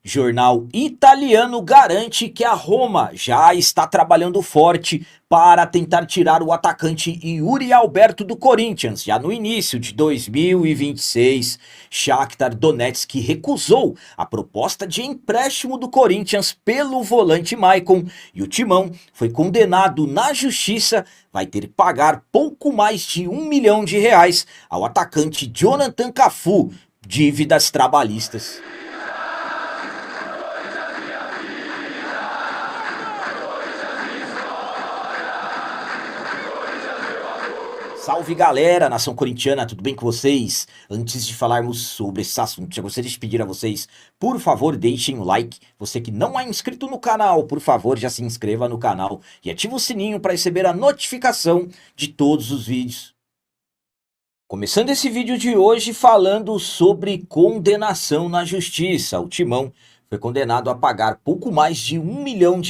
Jornal italiano garante que a Roma já está trabalhando forte para tentar tirar o atacante Yuri Alberto do Corinthians. Já no início de 2026, Shakhtar Donetsk recusou a proposta de empréstimo do Corinthians pelo volante Maicon e o Timão foi condenado na justiça, vai ter que pagar pouco mais de R$ 1 milhão ao atacante Jonathan Cafu, dívidas trabalhistas. Salve galera, nação corintiana, tudo bem com vocês? Antes de falarmos sobre esse assunto, já gostaria de pedir a vocês, por favor, deixem o like. Você que não é inscrito no canal, por favor, já se inscreva no canal e ative o sininho para receber a notificação de todos os vídeos. Começando esse vídeo de hoje falando sobre condenação na justiça. O Timão foi condenado a pagar pouco mais de R$ 1 milhão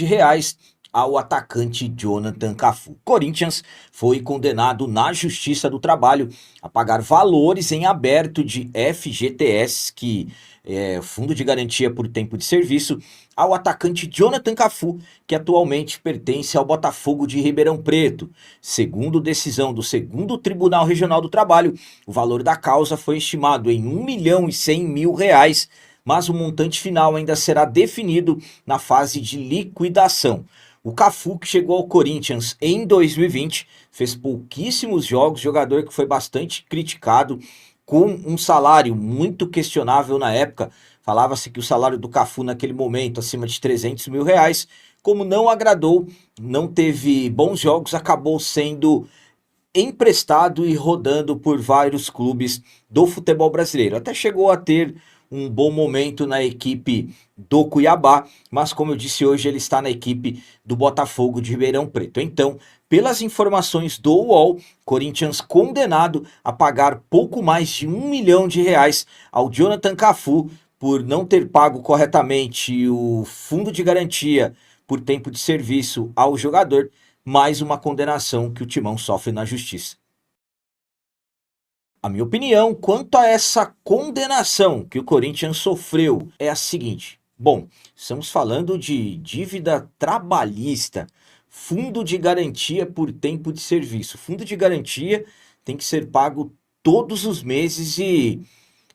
ao atacante Jonathan Cafu. Corinthians foi condenado na Justiça do Trabalho a pagar valores em aberto de FGTS, que é Fundo de Garantia por Tempo de Serviço, ao atacante Jonathan Cafu, que atualmente pertence ao Botafogo de Ribeirão Preto. Segundo decisão do 2º Tribunal Regional do Trabalho, o valor da causa foi estimado em R$ 1.100.000, mas o montante final ainda será definido na fase de liquidação. O Cafu, que chegou ao Corinthians em 2020, fez pouquíssimos jogos, jogador que foi bastante criticado, com um salário muito questionável na época. Falava-se que o salário do Cafu naquele momento, acima de R$ 300 mil, como não agradou, não teve bons jogos, acabou sendo emprestado e rodando por vários clubes do futebol brasileiro. Até chegou a ter um bom momento na equipe do Cuiabá, mas como eu disse hoje, ele está na equipe do Botafogo de Ribeirão Preto. Então, pelas informações do UOL, Corinthians condenado a pagar pouco mais de R$ 1 milhão ao Jonathan Cafu por não ter pago corretamente o fundo de garantia por tempo de serviço ao jogador, mais uma condenação que o Timão sofre na justiça. A minha opinião quanto a essa condenação que o Corinthians sofreu é a seguinte. Bom, estamos falando de dívida trabalhista, fundo de garantia por tempo de serviço. Fundo de garantia tem que ser pago todos os meses e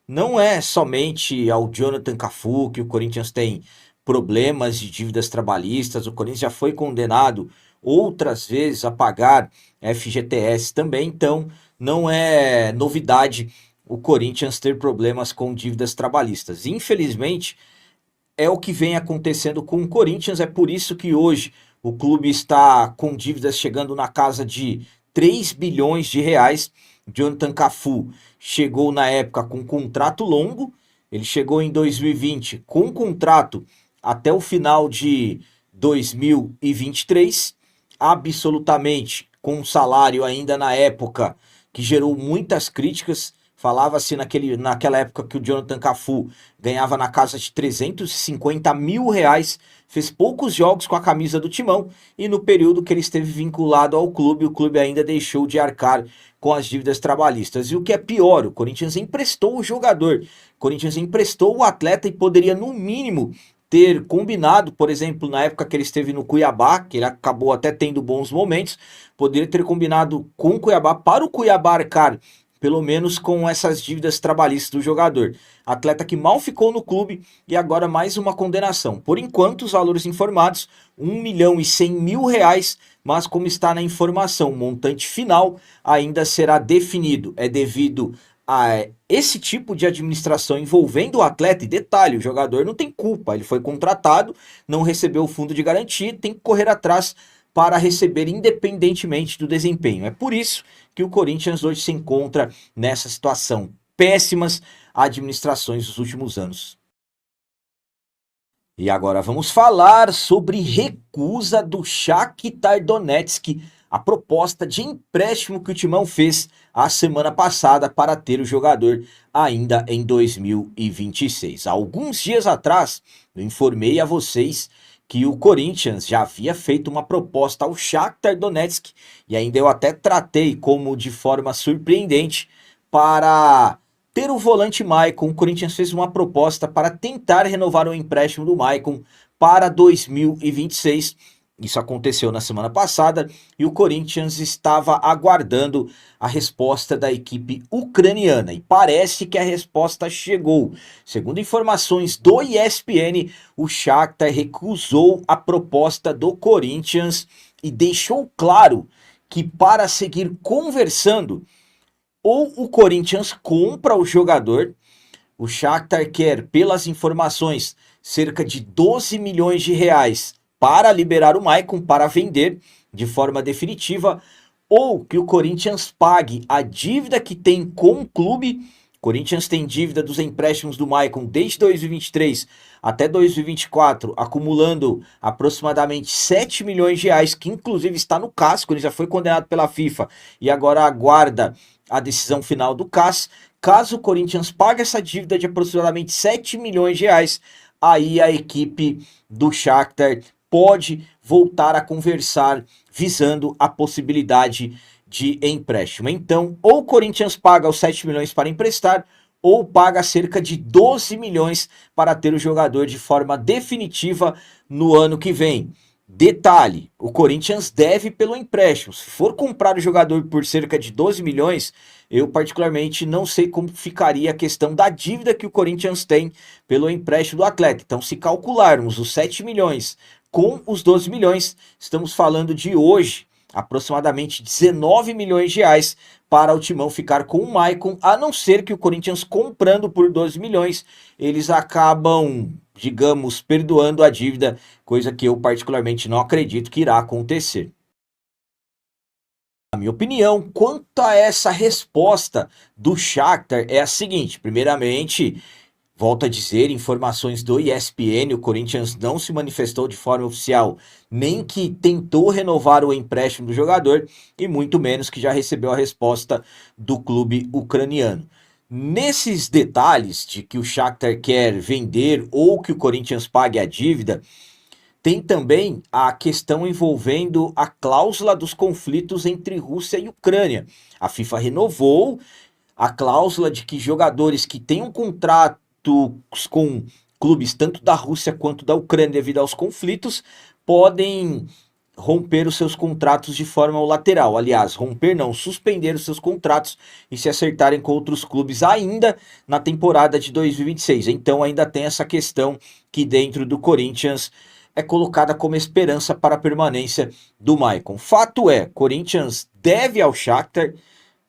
não é somente ao Jonathan Cafu que o Corinthians tem problemas de dívidas trabalhistas. O Corinthians já foi condenado outras vezes a pagar FGTS também, então não é novidade o Corinthians ter problemas com dívidas trabalhistas. Infelizmente, é o que vem acontecendo com o Corinthians, é por isso que hoje o clube está com dívidas chegando na casa de 3 bilhões de reais. Jonathan Cafu chegou na época com contrato longo, ele chegou em 2020 com contrato até o final de 2023, absolutamente com um salário ainda na época que gerou muitas críticas. Falava-se naquela época que o Jonathan Cafu ganhava na casa de R$ 350 mil, fez poucos jogos com a camisa do Timão e no período que ele esteve vinculado ao clube, o clube ainda deixou de arcar com as dívidas trabalhistas. E o que é pior, o Corinthians emprestou o jogador, o Corinthians emprestou o atleta e poderia no mínimo ter combinado, por exemplo, na época que ele esteve no Cuiabá, que ele acabou até tendo bons momentos, poderia ter combinado com o Cuiabá para o Cuiabá arcar pelo menos com essas dívidas trabalhistas do jogador. Atleta que mal ficou no clube e agora mais uma condenação. Por enquanto, os valores informados, R$ 1.100.000, mas como está na informação, o montante final ainda será definido. É devido a esse tipo de administração envolvendo o atleta, e detalhe, o jogador não tem culpa, ele foi contratado, não recebeu o fundo de garantia, tem que correr atrás para receber independentemente do desempenho. É por isso que o Corinthians hoje se encontra nessa situação. Péssimas administrações dos últimos anos. E agora vamos falar sobre recusa do Shakhtar Donetsk a proposta de empréstimo que o Timão fez a semana passada para ter o jogador ainda em 2026. Há alguns dias atrás, eu informei a vocês que o Corinthians já havia feito uma proposta ao Shakhtar Donetsk e ainda eu até tratei como de forma surpreendente para ter o volante Maicon, o Corinthians fez uma proposta para tentar renovar o empréstimo do Maicon para 2026. Isso aconteceu na semana passada e o Corinthians estava aguardando a resposta da equipe ucraniana. E parece que a resposta chegou. Segundo informações do ESPN, o Shakhtar recusou a proposta do Corinthians e deixou claro que para seguir conversando, ou o Corinthians compra o jogador. O Shakhtar quer, pelas informações, cerca de 12 milhões de reais para liberar o Maicon, para vender de forma definitiva, ou que o Corinthians pague a dívida que tem com o clube. O Corinthians tem dívida dos empréstimos do Maicon desde 2023 até 2024, acumulando aproximadamente 7 milhões de reais, que inclusive está no CAS, ele já foi condenado pela FIFA e agora aguarda a decisão final do CAS. Caso o Corinthians pague essa dívida de aproximadamente 7 milhões de reais, aí a equipe do Shakhtar pode voltar a conversar visando a possibilidade de empréstimo. Então, ou o Corinthians paga os 7 milhões para emprestar, ou paga cerca de 12 milhões para ter o jogador de forma definitiva no ano que vem. Detalhe, o Corinthians deve pelo empréstimo. Se for comprar o jogador por cerca de 12 milhões, eu particularmente não sei como ficaria a questão da dívida que o Corinthians tem pelo empréstimo do atleta. Então, se calcularmos os 7 milhões com os 12 milhões, estamos falando de hoje aproximadamente 19 milhões de reais para o Timão ficar com o Maicon, a não ser que o Corinthians comprando por 12 milhões, eles acabam, digamos, perdoando a dívida, coisa que eu particularmente não acredito que irá acontecer. A minha opinião quanto a essa resposta do Shakhtar é a seguinte: primeiramente, volto a dizer, informações do ESPN, o Corinthians não se manifestou de forma oficial, nem que tentou renovar o empréstimo do jogador, e muito menos que já recebeu a resposta do clube ucraniano. Nesses detalhes de que o Shakhtar quer vender ou que o Corinthians pague a dívida, tem também a questão envolvendo a cláusula dos conflitos entre Rússia e Ucrânia. A FIFA renovou a cláusula de que jogadores que têm um contrato com clubes tanto da Rússia quanto da Ucrânia devido aos conflitos podem romper os seus contratos de forma lateral. Aliás, romper não, suspender os seus contratos e se acertarem com outros clubes ainda na temporada de 2026. Então ainda tem essa questão que dentro do Corinthians é colocada como esperança para a permanência do Maicon. Fato é, Corinthians deve ao Shakhtar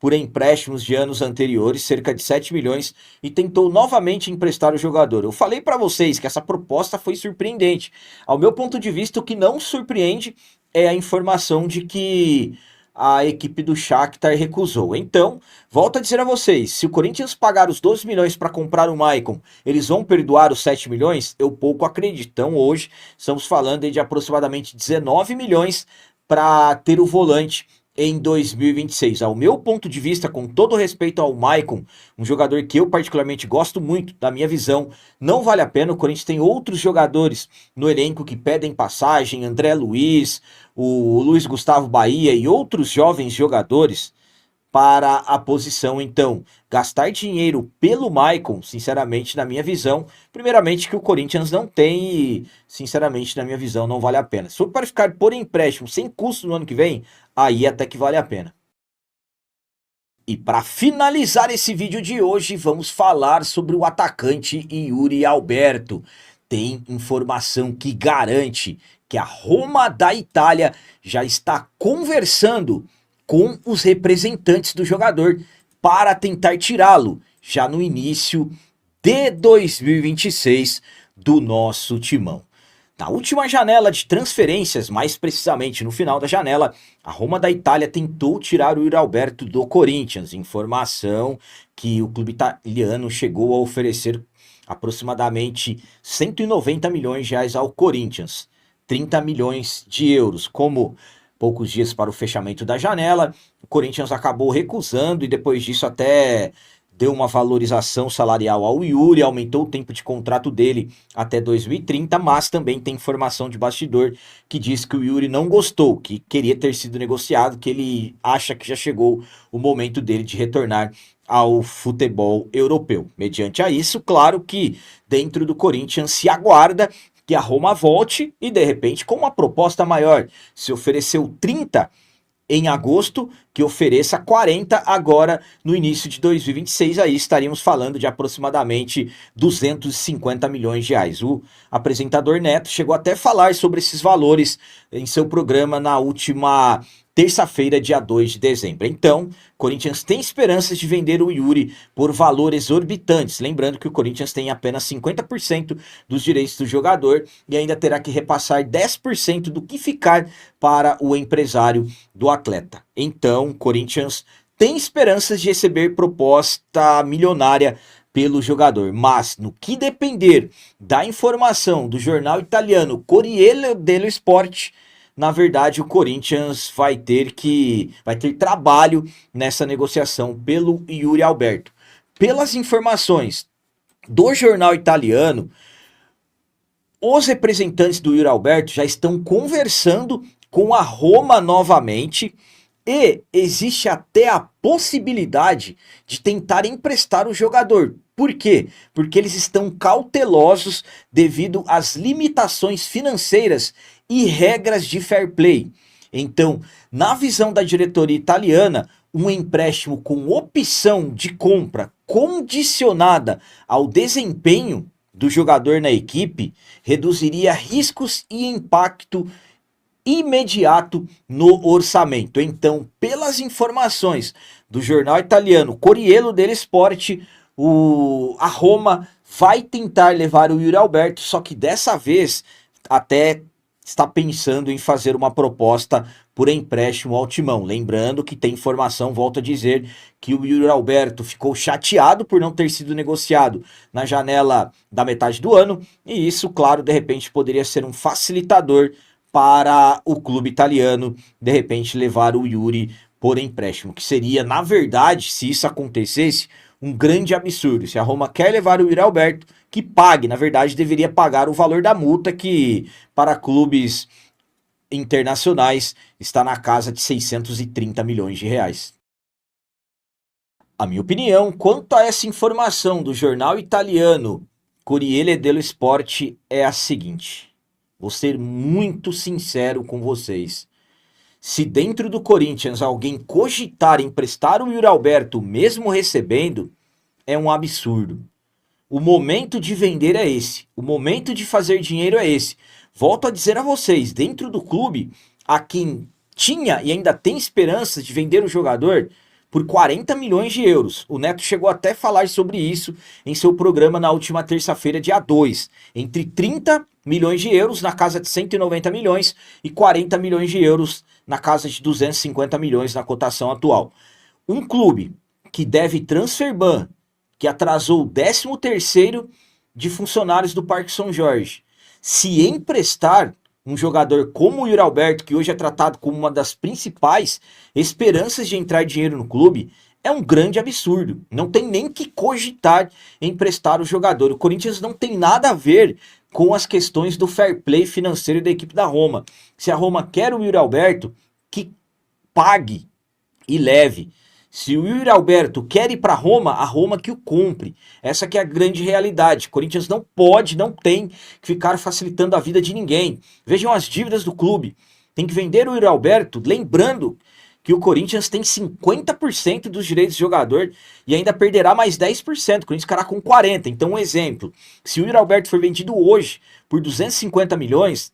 por empréstimos de anos anteriores, cerca de 7 milhões, e tentou novamente emprestar o jogador. Eu falei para vocês que essa proposta foi surpreendente. Ao meu ponto de vista, o que não surpreende é a informação de que a equipe do Shakhtar recusou. Então, volto a dizer a vocês, se o Corinthians pagar os 12 milhões para comprar o Maicon, eles vão perdoar os 7 milhões? Eu pouco acredito. Então, hoje, estamos falando de aproximadamente 19 milhões para ter o volante em 2026. Ao meu ponto de vista, com todo respeito ao Maicon, um jogador que eu particularmente gosto muito, da minha visão, não vale a pena. O Corinthians tem outros jogadores no elenco que pedem passagem, André Luiz, o Luiz Gustavo Bahia e outros jovens jogadores para a posição. Então, gastar dinheiro pelo Maicon, sinceramente, na minha visão, primeiramente que o Corinthians não tem e, sinceramente, na minha visão, não vale a pena. Se for para ficar por empréstimo sem custo no ano que vem, aí até que vale a pena. E para finalizar esse vídeo de hoje, vamos falar sobre o atacante Yuri Alberto. Tem informação que garante que a Roma da Itália já está conversando com os representantes do jogador para tentar tirá-lo já no início de 2026 do nosso timão. Na última janela de transferências, mais precisamente no final da janela, a Roma da Itália tentou tirar o Yuri Alberto do Corinthians. Informação que o clube italiano chegou a oferecer aproximadamente 190 milhões de reais ao Corinthians, 30 milhões de euros. Como poucos dias para o fechamento da janela, o Corinthians acabou recusando e depois disso até deu uma valorização salarial ao Yuri, aumentou o tempo de contrato dele até 2030, mas também tem informação de bastidor que diz que o Yuri não gostou, que queria ter sido negociado, que ele acha que já chegou o momento dele de retornar ao futebol europeu. Mediante a isso, claro que dentro do Corinthians se aguarda que a Roma volte e de repente com uma proposta maior. Se ofereceu 30 em agosto, que ofereça 40 agora no início de 2026, aí estaríamos falando de aproximadamente 250 milhões de reais. O apresentador Neto chegou até a falar sobre esses valores em seu programa na última terça-feira, dia 2 de dezembro. Então, Corinthians tem esperanças de vender o Yuri por valores exorbitantes. Lembrando que o Corinthians tem apenas 50% dos direitos do jogador e ainda terá que repassar 10% do que ficar para o empresário do atleta. Então, Corinthians tem esperanças de receber proposta milionária pelo jogador, mas no que depender da informação do jornal italiano Corriere dello Sport, na verdade o Corinthians vai ter trabalho nessa negociação pelo Yuri Alberto. Pelas informações do jornal italiano, os representantes do Yuri Alberto já estão conversando com a Roma novamente e existe até a possibilidade de tentar emprestar o jogador. Por quê? Porque eles estão cautelosos devido às limitações financeiras e regras de fair play. Então, na visão da diretoria italiana, um empréstimo com opção de compra condicionada ao desempenho do jogador na equipe reduziria riscos e impacto imediato no orçamento. Então, pelas informações do jornal italiano Corriere dello Sport, a Roma vai tentar levar o Yuri Alberto, só que dessa vez até está pensando em fazer uma proposta por empréstimo ao Timão. Lembrando que tem informação, volto a dizer, que o Yuri Alberto ficou chateado por não ter sido negociado na janela da metade do ano, e isso, claro, de repente poderia ser um facilitador para o clube italiano, de repente, levar o Yuri por empréstimo, que seria, na verdade, se isso acontecesse, um grande absurdo. Se a Roma quer levar o Yuri Alberto, que pague, na verdade, deveria pagar o valor da multa, que para clubes internacionais está na casa de 630 milhões de reais. A minha opinião quanto a essa informação do jornal italiano Corriere dello Sport é a seguinte: vou ser muito sincero com vocês. Se dentro do Corinthians alguém cogitar emprestar o Yuri Alberto mesmo recebendo, é um absurdo. O momento de vender é esse. O momento de fazer dinheiro é esse. Volto a dizer a vocês, dentro do clube, a quem tinha e ainda tem esperança de vender o jogador por 40 milhões de euros. O Neto chegou até a falar sobre isso em seu programa na última terça-feira, dia 2. Entre 30 milhões de euros, na casa de 190 milhões, e 40 milhões de euros, na casa de 250 milhões na cotação atual. Um clube que deve transfer ban, que atrasou o 13º de funcionários do Parque São Jorge, se emprestar um jogador como o Yuri Alberto, que hoje é tratado como uma das principais esperanças de entrar dinheiro no clube, é um grande absurdo. Não tem nem que cogitar emprestar o jogador. O Corinthians não tem nada a ver com as questões do fair play financeiro da equipe da Roma. Se a Roma quer o Yuri Alberto, que pague e leve. Se o Yuri Alberto quer ir para Roma, a Roma que o compre. Essa que é a grande realidade. O Corinthians não pode, não tem que ficar facilitando a vida de ninguém. Vejam as dívidas do clube. Tem que vender o Yuri Alberto, lembrando que o Corinthians tem 50% dos direitos do jogador e ainda perderá mais 10%. O Corinthians ficará com 40%. Então, um exemplo. Se o Yuri Alberto for vendido hoje por 250 milhões,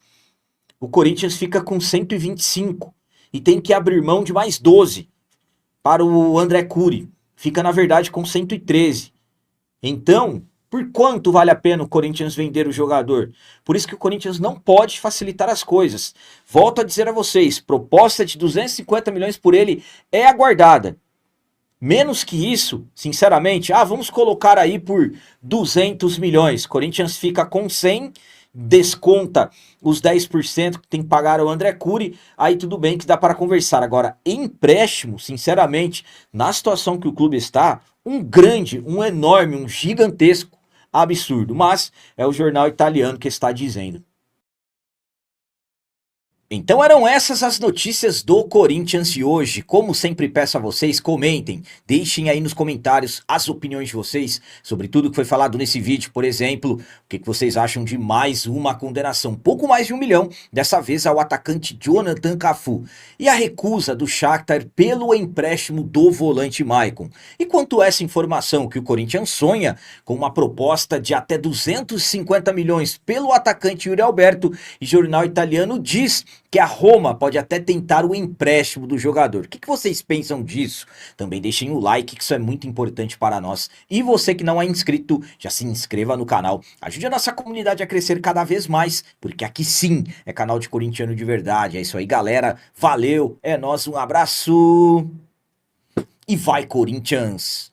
o Corinthians fica com 125 e tem que abrir mão de mais 12 para o André Curi. Fica, na verdade, com 113. Então, por quanto vale a pena o Corinthians vender o jogador? Por isso que o Corinthians não pode facilitar as coisas. Volto a dizer a vocês, proposta de 250 milhões por ele é aguardada. Menos que isso, sinceramente, vamos colocar aí por 200 milhões. Corinthians fica com 100, desconta os 10% que tem que pagar ao André Curi, aí tudo bem que dá para conversar. Agora, empréstimo, sinceramente, na situação que o clube está, um grande, um enorme, um gigantesco absurdo. Mas é o jornal italiano que está dizendo. Então eram essas as notícias do Corinthians de hoje. Como sempre peço a vocês, comentem, deixem aí nos comentários as opiniões de vocês sobre tudo que foi falado nesse vídeo. Por exemplo, o que vocês acham de mais uma condenação, pouco mais de 1 milhão, dessa vez ao atacante Jonathan Cafu. E a recusa do Shakhtar pelo empréstimo do volante Maicon. E quanto a essa informação que o Corinthians sonha com uma proposta de até 250 milhões pelo atacante Yuri Alberto, e jornal italiano diz que a Roma pode até tentar o empréstimo do jogador. O que vocês pensam disso? Também deixem o like, que isso é muito importante para nós. E você que não é inscrito, já se inscreva no canal. Ajude a nossa comunidade a crescer cada vez mais, porque aqui sim é canal de corintiano de verdade. É isso aí, galera. Valeu, é nóis, um abraço e vai, Corinthians!